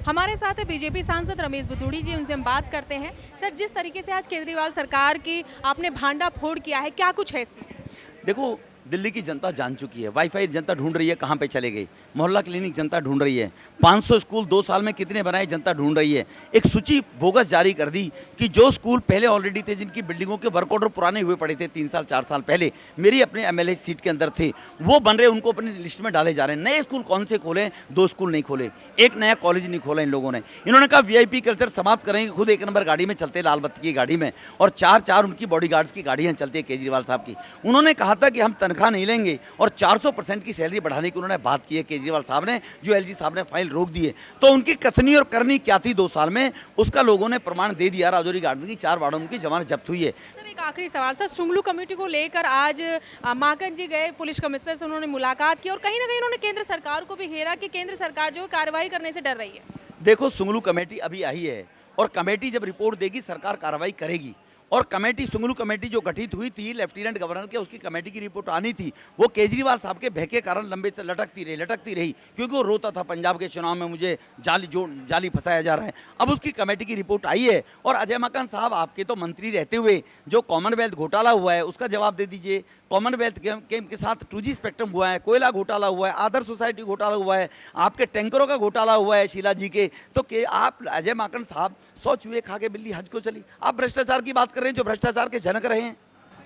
हमारे साथ है बीजेपी सांसद रमेश बुदूड़ी जी, उनसे हम बात करते हैं। सर, जिस तरीके से आज केजरीवाल सरकार की आपने भांडा फोड़ किया है, क्या कुछ है इसमें? देखो, दिल्ली की जनता जान चुकी है। वाईफाई जनता ढूंढ रही है कहाँ पे चले गए, मोहल्ला क्लिनिक जनता ढूंढ रही है, 500 स्कूल 2 साल में कितने बनाए जनता ढूंढ रही है। एक सूची बोगस जारी कर दी कि जो स्कूल पहले ऑलरेडी थे, जिनकी बिल्डिंगों के वर्क ऑर्डर पुराने हुए पड़े थे 3 साल 4 साल पहले, मेरी अपने एमएलए सीट के अंदर थे, वो बन रहे, उनको अपनी लिस्ट में डाले जा रहे हैं। नए स्कूल कौन से खोले? 2 स्कूल नहीं खोले, एक नया कॉलेज नहीं खोला इन लोगों ने। इन्होंने कहा वीआईपी कल्चर समाप्त करेंगे, खुद 1 नंबर गाड़ी में चलते, लाल बत्ती की गाड़ी में, और 4-4 उनकी बॉडीगार्ड्स की गाड़ियां चलती है केजरीवाल साहब की। उन्होंने कहा था कि हम तनख्वाह नहीं लेंगे और 400% की सैलरी बढ़ाने की उन्होंने बात की है केजरीवाल साहब ने, जो एलजी साहब ने फाइल रोक दी है। तो उनकी कथनी और करनी क्या थी 2 साल में, उसका लोगों ने प्रमाण दे दिया। राजौरी गार्डन की 4 वार्डों की जमानत जब्त हुई है। सर, एक आखिरी सवाल सर, शुंगलू कमेटी को लेकर आज माकन जी गए, पुलिस कमिश्नर से उन्होंने मुलाकात की और कहीं ना कहीं उन्होंने केंद्र सरकार को भी घेरा कि केंद्र सरकार जो कार्रवाई करने से डर रही है। देखो, सुंगलू कमेटी अभी आई है और कमेटी जब रिपोर्ट देगी सरकार कार्रवाई करेगी। और कमेटी, सुंगलू कमेटी जो गठित हुई थी लेफ्टिनेंट गवर्नर के, उसकी कमेटी की रिपोर्ट आनी थी, वो केजरीवाल साहब के बहके कारण लंबे से लटकती रही क्योंकि वो रोता था पंजाब के चुनाव में मुझे जाली फंसाया जा रहा है। अब उसकी कमेटी की रिपोर्ट आई है और अजय माकन साहब, आपके तो मंत्री रहते हुए जो कॉमनवेल्थ घोटाला हुआ है उसका जवाब दे दीजिए। कॉमनवेल्थ के साथ 2G स्पेक्ट्रम हुआ है, कोयला घोटाला हुआ है, आदर्श सोसाइटी घोटाला हुआ है, आपके टैंकरों का घोटाला हुआ है शीला जी के। तो आप अजय माकन साहब 100 चूहे खा के बिल्ली हज को चली। आप भ्रष्टाचार की बात कर रहे हैं, जो भ्रष्टाचार के जनक रहे हैं।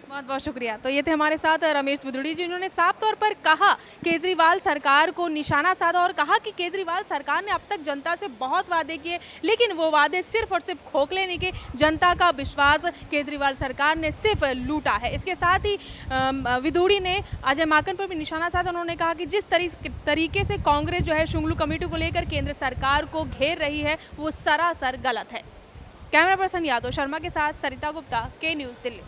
बहुत बहुत शुक्रिया। तो ये थे हमारे साथ रमेश बुदूड़ी जी, उन्होंने साफ तौर पर कहा, केजरीवाल सरकार को निशाना साधा और कहा कि केजरीवाल सरकार ने अब तक जनता से बहुत वादे किए, लेकिन वो वादे सिर्फ और सिर्फ खोखले नहीं के, जनता का विश्वास केजरीवाल सरकार ने सिर्फ लूटा है। इसके साथ ही बुदूड़ी ने अजय माकन पर भी निशाना साधा। उन्होंने कहा कि जिस तरीके से कांग्रेस जो है शुंगलू कमेटी को लेकर केंद्र सरकार को घेर रही है, वो सरासर गलत है। कैमरा पर्सन यादव शर्मा के साथ सरिता गुप्ता, के न्यूज़, दिल्ली।